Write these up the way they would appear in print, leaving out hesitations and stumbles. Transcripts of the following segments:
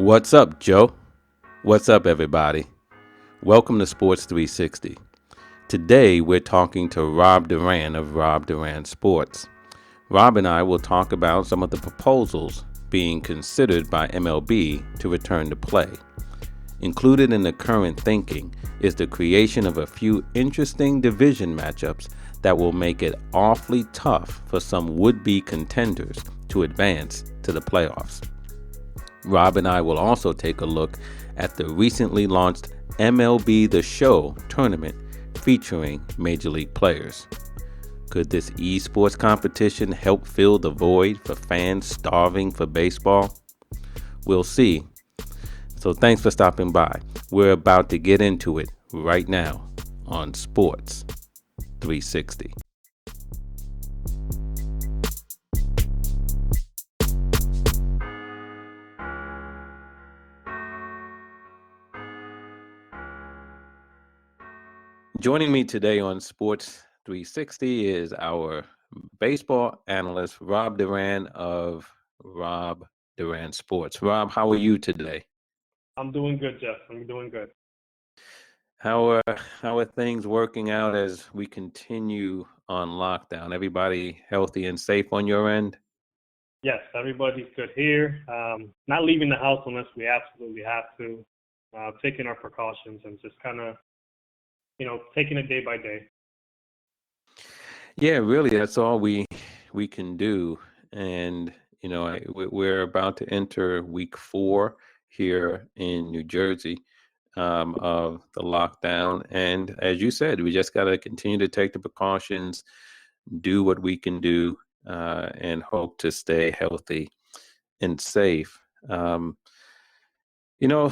What's up, Joe? What's up, everybody? Welcome to Sports 360. Today, we're talking to Rob Duran of Rob Duran Sports. Rob and I will talk about some of the proposals being considered by MLB to return to play. Included in the current thinking is the creation of a few interesting division matchups that will make it awfully tough for some would-be contenders to advance to the playoffs. Rob and I will also take a look at the recently launched MLB The Show tournament featuring Major League players. Could this esports competition help fill the void for fans starving for baseball? We'll see. So thanks for stopping by. We're about to get into it right now on Sports 360. Joining me today on Sports 360 is our baseball analyst, Rob Duran of Rob Duran Sports. Rob, how are you today? I'm doing good, Jeff. I'm doing good. How are things working out as we continue on lockdown? Everybody healthy and safe on your end? Yes, everybody's good here. Not leaving the house unless we absolutely have to. Taking our precautions and just kind of, taking it day by day. Yeah, really, that's all we can do. And we're about to enter week 4 here in New Jersey of the lockdown. And as you said, we just got to continue to take the precautions, do what we can do, and hope to stay healthy and safe. Um, you know,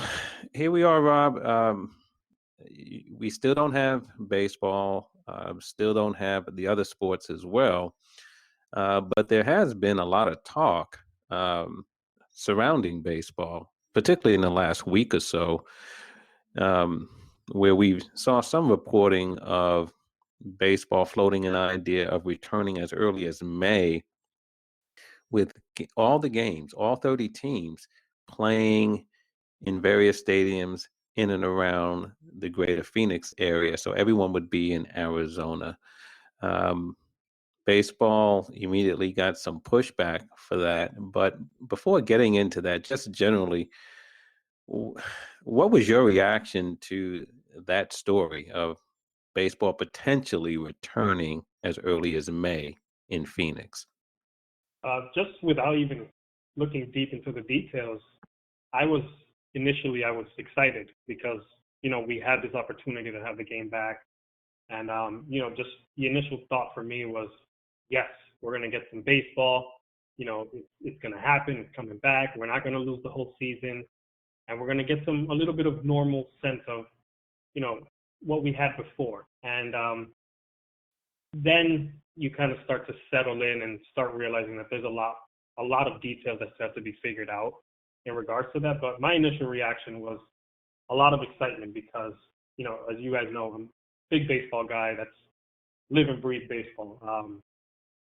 Here we are, Rob. We still don't have baseball, still don't have the other sports as well. But there has been a lot of talk surrounding baseball, particularly in the last week or so, um, where we saw some reporting of baseball floating an idea of returning as early as May with all the games, all 30 teams playing in various stadiums in and around the greater Phoenix area. So everyone would be in Arizona. Um, Baseball immediately got some pushback for that. But before getting into that, just generally, w- what was your reaction to that story of baseball potentially returning as early as May in Phoenix? Just without even looking deep into the details, I was I was excited because we had this opportunity to have the game back, and just the initial thought for me was, yes, we're gonna get some baseball. It's gonna happen. It's coming back. We're not gonna lose the whole season, and we're gonna get a little bit of normal sense of you know what we had before. And then you kind of start to settle in and start realizing that there's a lot of details that have to be figured out in regards to that. But my initial reaction was a lot of excitement because, as you guys know, I'm a big baseball guy that's live and breathe baseball.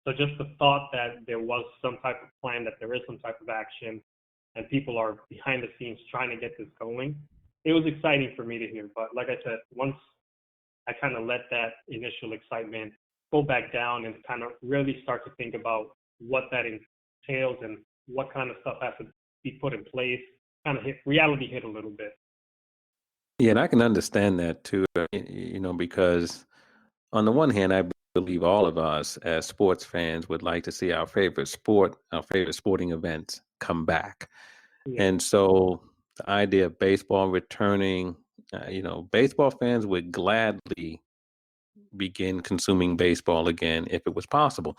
So just the thought that there was some type of plan, that there is some type of action, and people are behind the scenes trying to get this going, it was exciting for me to hear. But like I said, once I kind of let that initial excitement go back down and kind of really start to think about what that entails and what kind of stuff has to be put in place, kind of reality hit a little bit. Yeah, and I can understand that too, because on the one hand, I believe all of us as sports fans would like to see our favorite sporting events come back. Yeah. And so the idea of baseball returning, baseball fans would gladly begin consuming baseball again if it was possible.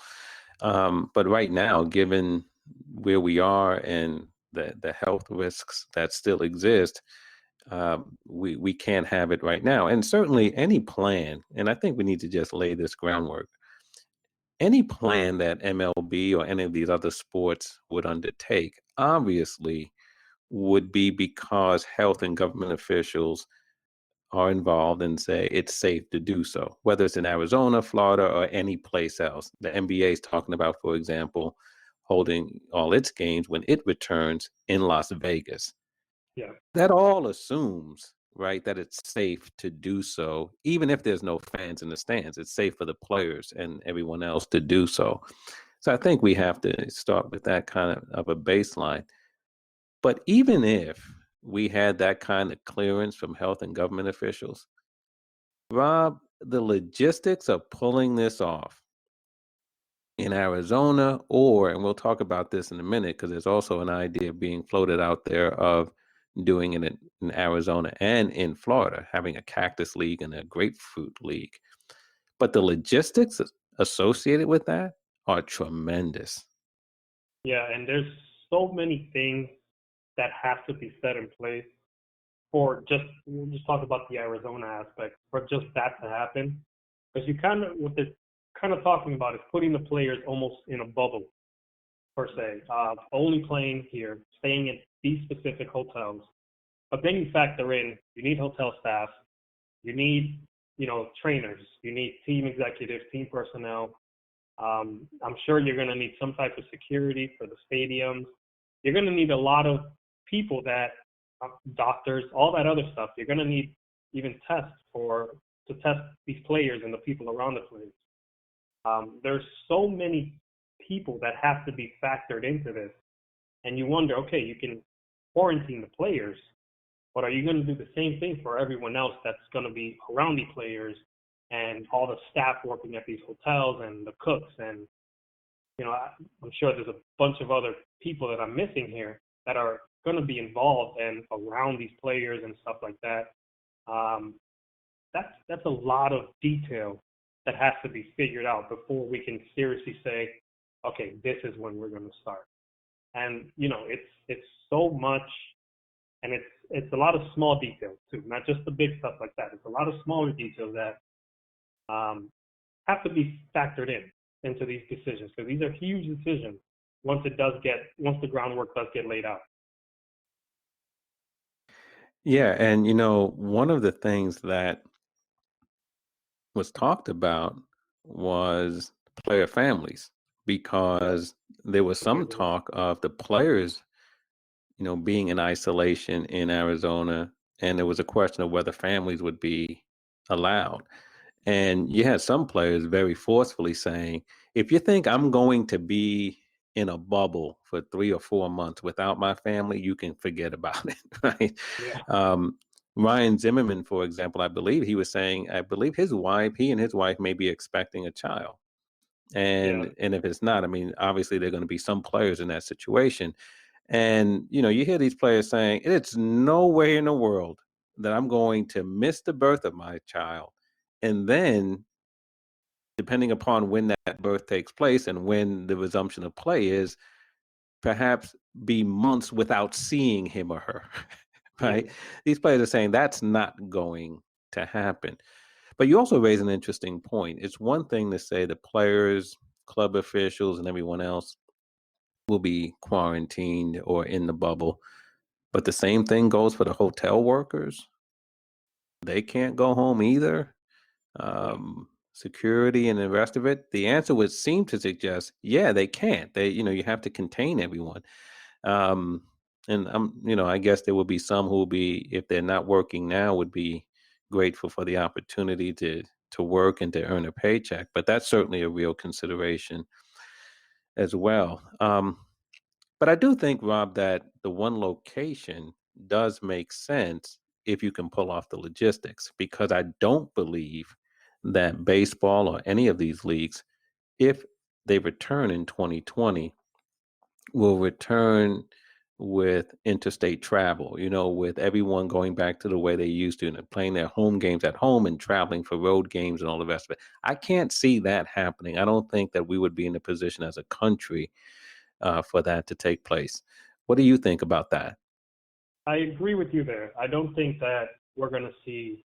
But right now, given where we are and the health risks that still exist, we can't have it right now. And certainly any plan, and I think we need to just lay this groundwork, any plan that MLB or any of these other sports would undertake, obviously would be because health and government officials are involved and say it's safe to do so, whether it's in Arizona, Florida, or any place else. The NBA is talking about, for example, holding all its games when it returns in Las Vegas. Yeah. That all assumes, right, that it's safe to do so, even if there's no fans in the stands. It's safe for the players and everyone else to do so. So I think we have to start with that kind of a baseline. But even if we had that kind of clearance from health and government officials, Rob, the logistics of pulling this off in Arizona, or, and we'll talk about this in a minute, because there's also an idea being floated out there of doing it in Arizona and in Florida, having a cactus league and a grapefruit league. But the logistics associated with that are tremendous. Yeah, and there's so many things that have to be set in place for just, we'll just talk about the Arizona aspect, for just that to happen. Because you kind of, what they're kind of talking about is putting the players almost in a bubble, per se, only playing here, staying at these specific hotels. But then you factor in, you need hotel staff, you need, trainers, you need team executives, team personnel. I'm sure you're going to need some type of security for the stadiums. You're going to need a lot of people that, doctors, all that other stuff. You're going to need even tests to test these players and the people around the players. There's so many people that have to be factored into this. And you wonder, okay, you can quarantine the players, but are you going to do the same thing for everyone else that's going to be around the players and all the staff working at these hotels and the cooks? And, I'm sure there's a bunch of other people that I'm missing here that are going to be involved and around these players and stuff like that. That's a lot of detail that has to be figured out before we can seriously say, okay, this is when we're going to start. And it's so much, and it's a lot of small details too, not just the big stuff like that. It's a lot of smaller details that have to be factored into these decisions, because these are huge decisions once the groundwork does get laid out. Yeah, and one of the things that was talked about was player families, Yep. because there was some Completely. talk of the players, being in isolation in Arizona, and there was a question of whether families would be allowed. And you had some players very forcefully saying, if you think I'm going to be in a bubble for 3 or 4 months without my family, you can forget about it, right? Yeah. Um, Ryan Zimmerman, for example, I believe he was saying, I believe he and his wife may be expecting a child. Yeah. And if it's not, I mean, obviously there are going to be some players in that situation. And, you hear these players saying, it's no way in the world that I'm going to miss the birth of my child. And then, depending upon when that birth takes place and when the resumption of play is, perhaps be months without seeing him or her, right? Mhm. These players are saying that's not going to happen. But you also raise an interesting point. It's one thing to say the players, club officials, and everyone else will be quarantined or in the bubble. But the same thing goes for the hotel workers. They can't go home either. Yeah. Security and the rest of it. The answer would seem to suggest, yeah, they can't. You have to contain everyone. Um, and I guess there will be some who will be, if they're not working now, would be grateful for the opportunity to work and to earn a paycheck. But that's certainly a real consideration as well. But I do think, Rob, that the one location does make sense if you can pull off the logistics, because I don't believe that baseball or any of these leagues, if they return in 2020, will return with interstate travel, with everyone going back to the way they used to and playing their home games at home and traveling for road games and all the rest of it. I can't see that happening. I don't think that we would be in a position as a country for that to take place. What do you think about that? I agree with you there. I don't think that we're going to see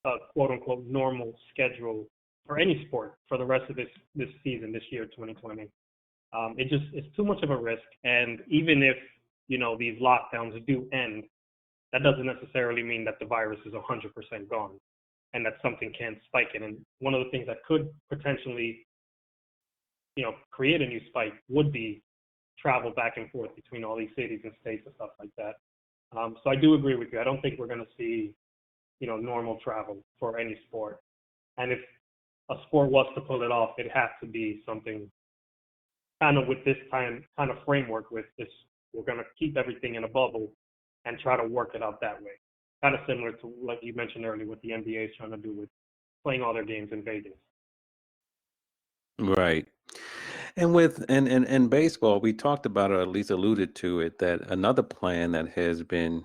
a quote unquote normal schedule for any sport for the rest of this season, this year, 2020. It's too much of a risk. And even if, these lockdowns do end, that doesn't necessarily mean that the virus is 100% gone and that something can't spike it. And one of the things that could potentially, create a new spike would be travel back and forth between all these cities and states and stuff like that. So I do agree with you. I don't think we're going to see, normal travel for any sport. And if a sport was to pull it off, it has to be something kind of with this kind of framework with this. We're going to keep everything in a bubble and try to work it out that way. Kind of similar to like you mentioned earlier, what the NBA is trying to do with playing all their games in Vegas. Right. And with and baseball, we talked about, or at least alluded to it, that another plan that has been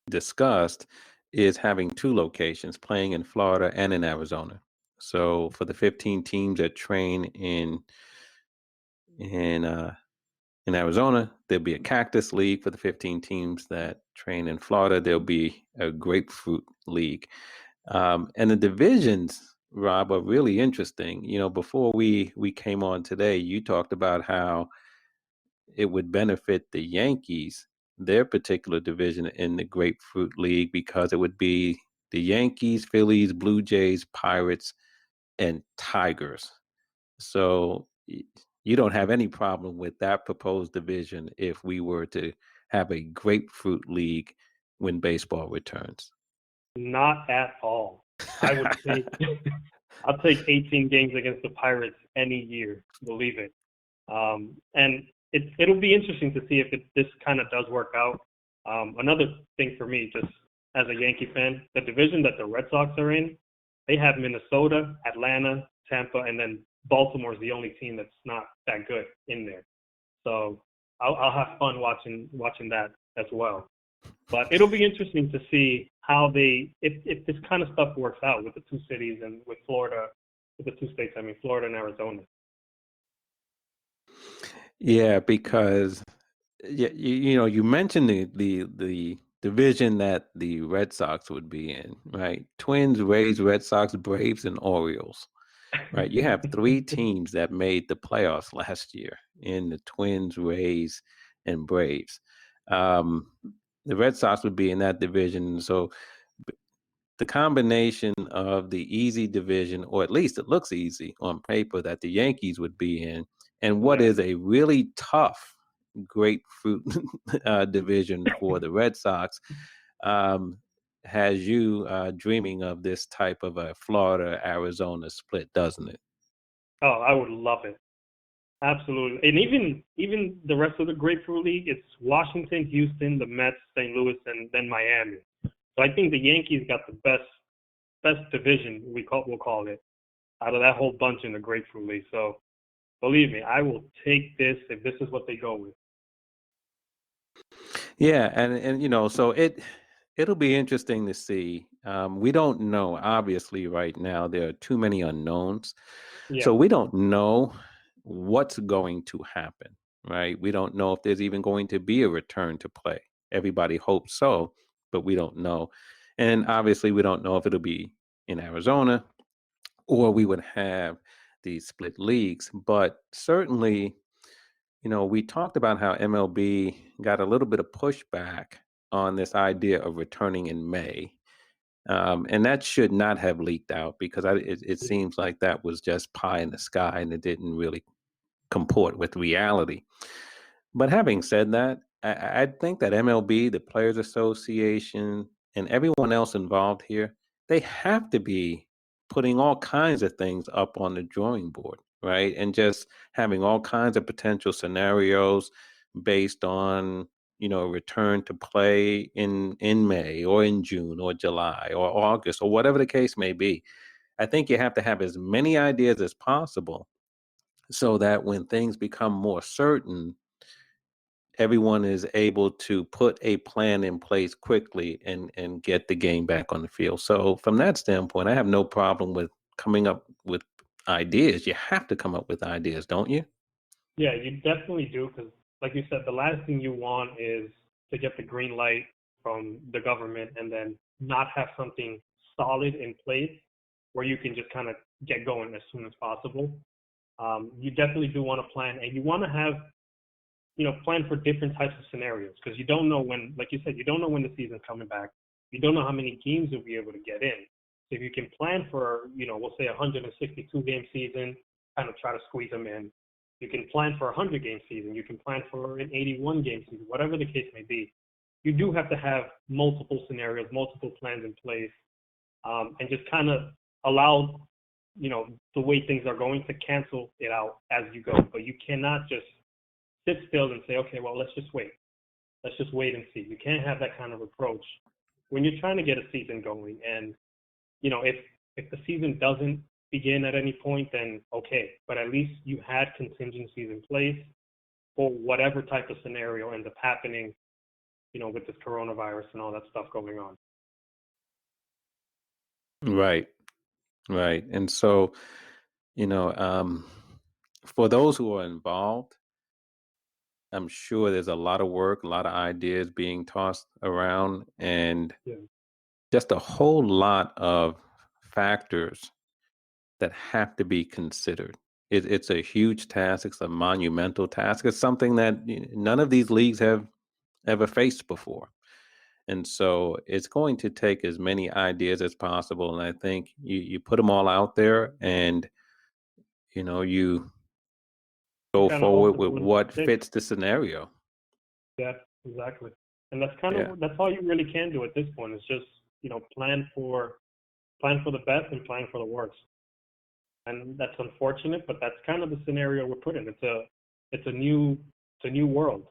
discussed is having two locations, playing in Florida and in Arizona. So for the 15 teams that train in uh, in Arizona, there'll be a Cactus League. For the 15 teams that train in Florida, there'll be a Grapefruit League. And the divisions, Rob, are really interesting. Before we came on today, you talked about how it would benefit the Yankees, their particular division in the Grapefruit League, because it would be the Yankees, Phillies, Blue Jays, Pirates, and Tigers. So you don't have any problem with that proposed division if we were to have a Grapefruit League when baseball returns. Not at all. I would take I'll take 18 games against the Pirates any year, believe it. And it'll be interesting to see if this kind of does work out. Another thing for me, just as a Yankee fan, the division that the Red Sox are in, they have Minnesota, Atlanta, Tampa, and then Baltimore is the only team that's not that good in there. So I'll have fun watching that as well. But it'll be interesting to see how if this kind of stuff works out with the two cities and with Florida, with the two states, Florida and Arizona. Yeah, because you mentioned the division that the Red Sox would be in, right? Twins, Rays, Red Sox, Braves, and Orioles, right? You have three teams that made the playoffs last year in the Twins, Rays, and Braves. Um, the Red Sox would be in that division, so the combination of the easy division, or at least it looks easy on paper, that the Yankees would be in, and what Yeah. is a really tough grapefruit division for the Red Sox, um, has you dreaming of this type of a Florida-Arizona split, doesn't it? Oh, I would love it. Absolutely. And even the rest of the Grapefruit League, it's Washington, Houston, the Mets, St. Louis, and then Miami. So I think the Yankees got the best division we'll call it out of that whole bunch in the Grapefruit League. So believe me, I will take this if this is what they go with. Yeah, and so it'll be interesting to see. We don't know, obviously, right now there are too many unknowns, Yeah. so we don't know what's going to happen. Right? We don't know if there's even going to be a return to play. Everybody hopes so, but we don't know, and obviously we don't know if it'll be in Arizona or we would have these split leagues. But certainly, we talked about how MLB got a little bit of pushback on this idea of returning in May. And that should not have leaked out because it seems like that was just pie in the sky and it didn't really comport with reality. But having said that, I think that MLB, the Players Association, and everyone else involved here, they have to be putting all kinds of things up on the drawing board, right? And just having all kinds of potential scenarios based on, return to play in May or in June or July or August or whatever the case may be. I think you have to have as many ideas as possible so that when things become more certain, everyone is able to put a plan in place quickly and get the game back on the field. So from that standpoint, I have no problem with coming up with ideas. You have to come up with ideas, don't you? Yeah, you definitely do because, like you said, the last thing you want is to get the green light from the government and then not have something solid in place where you can just kind of get going as soon as possible. You definitely do want to plan, and you want to have, plan for different types of scenarios because you don't know when, like you said, you don't know when the season's coming back. You don't know how many games you'll be able to get in. So if you can plan for, we'll say 162 game season, kind of try to squeeze them in. You can plan for a 100 game season. You can plan for an 81 game season, whatever the case may be. you do have to have multiple scenarios, multiple plans in place, and just kind of allow, the way things are going to cancel it out as you go. But you cannot just sit still and say, okay, well, let's just wait. Let's just wait and see. You can't have that kind of approach when you're trying to get a season going. And, if the season doesn't begin at any point, then okay. But at least you had contingencies in place for whatever type of scenario ends up happening, with this coronavirus and all that stuff going on. Right, right. And so, you know, for those who are involved, I'm sure there's a lot of work, a lot of ideas being tossed around, and Yeah. just a whole lot of factors that have to be considered. It's a huge task. It's a monumental task. It's something that none of these leagues have ever faced before. And so it's going to take as many ideas as possible. And I think you put them all out there, and you go Kind of hope forward that the with ones that what stick. fits the scenario. Yeah, exactly. And Yeah. that's all you really can do at this point. Is just, plan for the best and plan for the worst. And that's unfortunate, but that's kind of the scenario we're put in. It's a new world,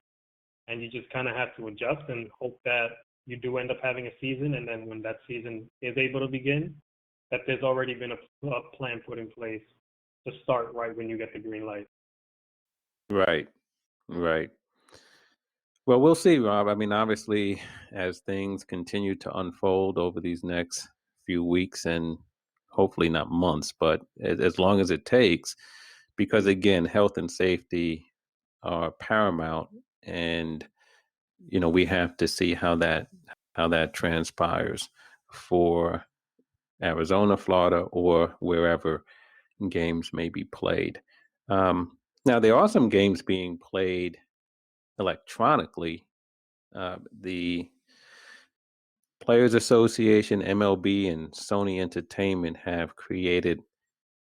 and you just kind of have to adjust and hope that you do end up having a season, and then when that season is able to begin, that there's already been a plan put in place to start right when you get the green light. Right. Right. Well, we'll see, Rob. I mean, obviously, as things continue to unfold over these next few weeks and hopefully not months, but as long as it takes, because again, health and safety are paramount, and we have to see how that transpires for Arizona, Florida, or wherever games may be played. Now, there are some games being played electronically. The Players Association, MLB, and Sony Entertainment have created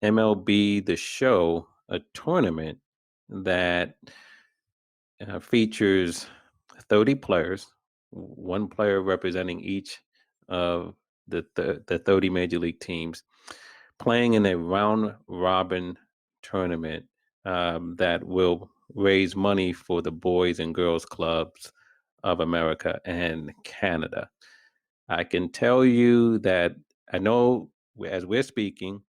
MLB The Show, a tournament that features 30 players, one player representing each of the 30 major league teams, playing in a round robin tournament that will raise money for the Boys and Girls Clubs of America and Canada. I can tell you that I know as we're speaking,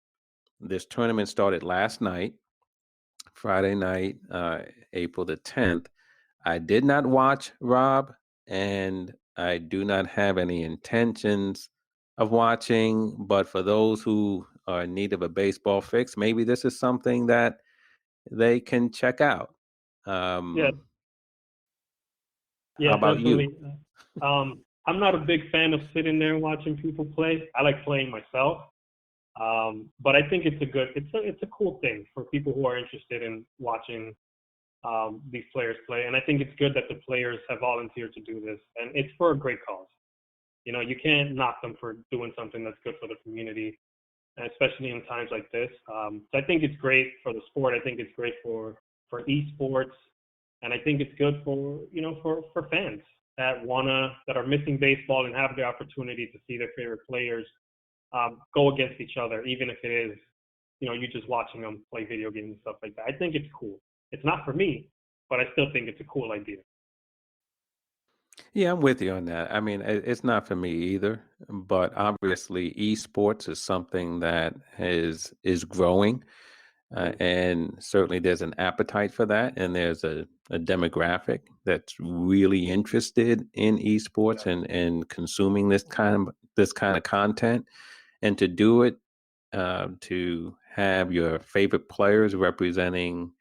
this tournament started last night, Friday night, April the 10th. I did not watch, Rob, and I do not have any intentions of watching. But for those who are in need of a baseball fix, maybe this is something that they can check out. Yeah, How yeah, about you? definitely. I'm not a big fan of sitting there and watching people play. I like playing myself. But I think it's a cool thing for people who are interested in watching these players play. And I think it's good that the players have volunteered to do this, and it's for a great cause. You can't knock them for doing something that's good for the community, and especially in times like this. So I think it's great for the sport. I think it's great for esports, and I think it's good for fans that are missing baseball and have the opportunity to see their favorite players go against each other, even if it is, you just watching them play video games and stuff like that. I think it's cool. It's not for me, but I still think it's a cool idea. Yeah, I'm with you on that. I mean, it's not for me either, but obviously esports is something that is growing. Yeah. And certainly there's an appetite for that. And there's a demographic that's really interested in esports Yeah. and consuming this kind of content. And to do it, to have your favorite players representing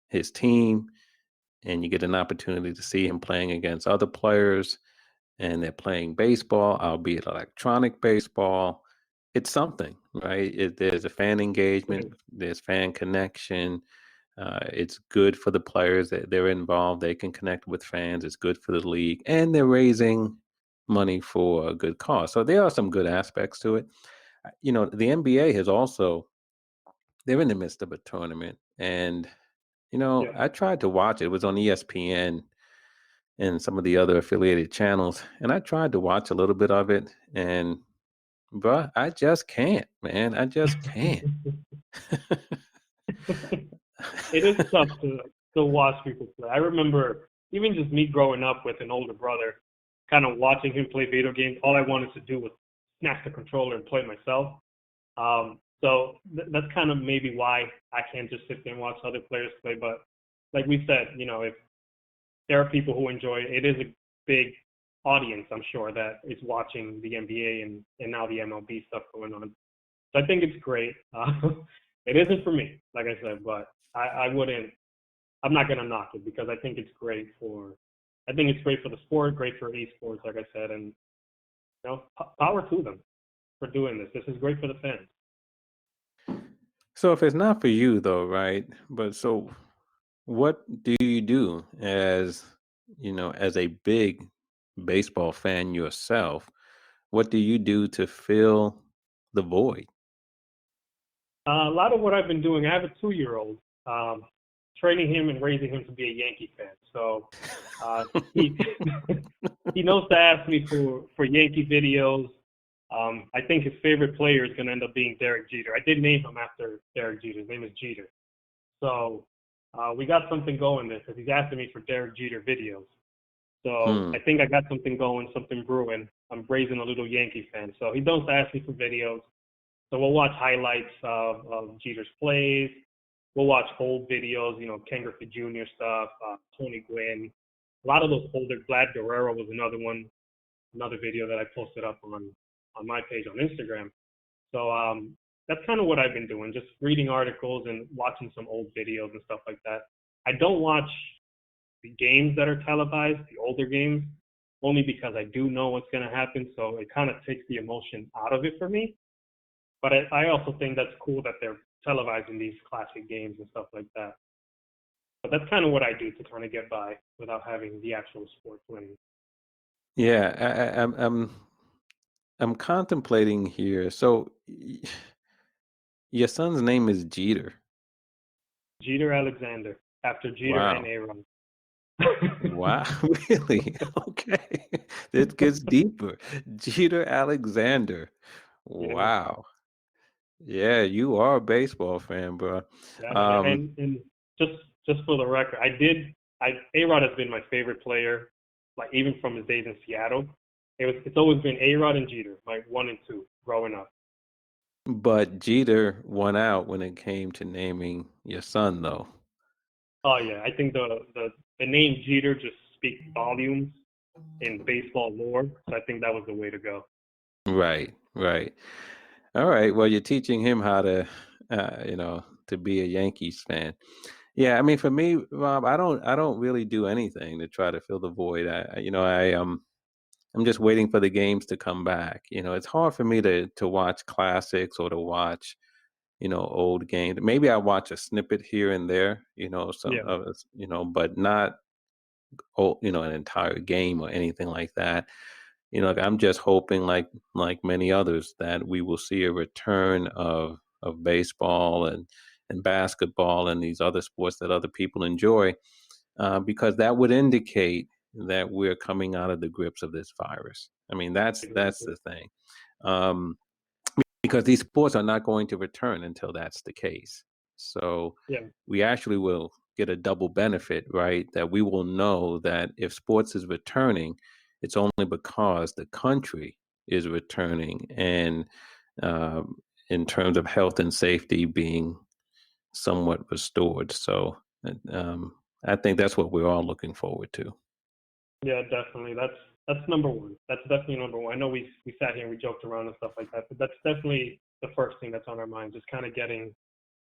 his team, and you get an opportunity to see him playing against other players, and they're playing baseball, albeit electronic baseball. It's something, right? There's a fan It engagement, is. there's fan connection. It's good for the players that they're involved. They can connect with fans. It's good for the league, and they're raising money for a good cause. So there are some good aspects to it. The NBA has also, they're in the midst of a tournament, and Yeah. I tried to watch it. It was on ESPN, and some of the other affiliated channels. And I tried to watch a little bit of it, and bruh, I just can't, man. I just can't. It is tough to watch people play. I remember even just me growing up with an older brother, kind of watching him play video games. All I wanted to do was snatch the controller and play myself. That's kind of maybe why I can't just sit there and watch other players play. But like we said, if there are people who enjoy it, it is a big audience, I'm sure, that is watching the NBA and now the MLB stuff going on. So I think it's great. It isn't for me, like I said, but I wouldn't. I'm not gonna knock it because I think it's great for. I think it's great for the sport, great for esports, like I said, and power to them for doing this. This is great for the fans. So if it's not for you though, right? But so what do you do as, as a big baseball fan yourself? What do you do to fill the void? A lot of what I've been doing. I have a 2-year-old. Training him and raising him to be a Yankee fan. So he he knows to ask me for Yankee videos. I think his favorite player is going to end up being Derek Jeter. I did name him after Derek Jeter. His name is Jeter. So we got something going there because he's asking me for Derek Jeter videos. So I think I got something going, something brewing. I'm raising a little Yankee fan. So he does ask me for videos. So we'll watch highlights of Jeter's plays. We'll watch old videos, Ken Griffey Jr. stuff, Tony Gwynn. A lot of those older. Vlad Guerrero was another video that I posted up on my page on Instagram. So that's kind of what I've been doing, just reading articles and watching some old videos and stuff like that. I don't watch the games that are televised, the older games, only because I do know what's going to happen. So it kind of takes the emotion out of it for me. But I also think that's cool that they're televising these classic games and stuff like that. But that's kind of what I do to kind of get by without having the actual sport winning. Yeah, I'm contemplating here. So your son's name is Jeter. Jeter Alexander, after Jeter Wow. and A-Rod. Wow, really? Okay. It gets deeper. Jeter Alexander. Yeah. Wow. Yeah, you are a baseball fan, bro. Yeah, Um, and just for the record, A-Rod has been my favorite player, like even from his days in Seattle. It's always been A-Rod and Jeter, my 1 and 2 growing up. but Jeter won out when it came to naming your son, though. Oh yeah, I think the name Jeter just speaks volumes in baseball lore. So I think that was the way to go. Right, right. All right. Well, you're teaching him how to, to be a Yankees fan. Yeah, I mean, for me, Rob, I don't really do anything to try to fill the void. I'm just waiting for the games to come back. It's hard for me to watch classics or to watch, old games. Maybe I watch a snippet here and there, some Yeah, of us, but not, an entire game or anything like that. Like, I'm just hoping, like many others, that we will see a return of baseball and basketball and these other sports that other people enjoy, because that would indicate that we're coming out of the grips of this virus. I mean, that's exactly. the thing, because these sports are not going to return until that's the case. So Yeah, we actually will get a double benefit, right? That we will know that if sports is returning, it's only because the country is returning, and um, in terms of health and safety being somewhat restored. So um, I think that's what we're all looking forward to. yeah, definitely. That's number one. That's definitely number one. I know we sat here and we joked around and stuff like that, but that's definitely the first thing that's on our mind. Just kind of getting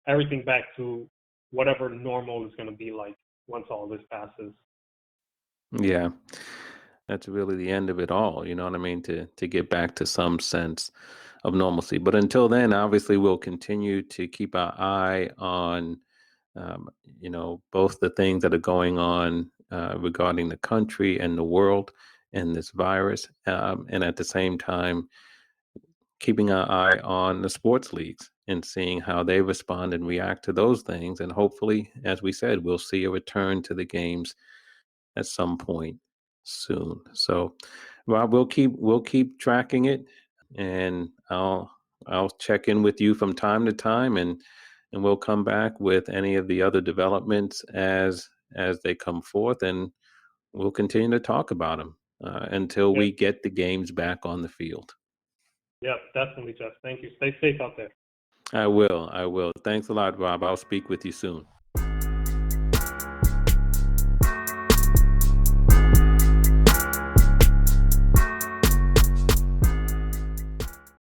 everything back to whatever normal is going to be like once all this passes. Yeah, that's really the end of it all. You know what I mean? To get back to some sense of normalcy. But until then, obviously, we'll continue to keep our eye on, um, both the things that are going on regarding the country and the world and this virus, and at the same time, keeping our eye on the sports leagues and seeing how they respond and react to those things. And hopefully, as we said, we'll see a return to the games at some point. soon. So, Rob, we'll keep tracking it, and I'll check in with you from time to time, and we'll come back with any of the other developments as they come forth, and we'll continue to talk about them until Yep. we get the games back on the field. Yep, definitely, Jeff. Thank you. Stay safe out there. I will. Thanks a lot, Rob. I'll speak with you soon.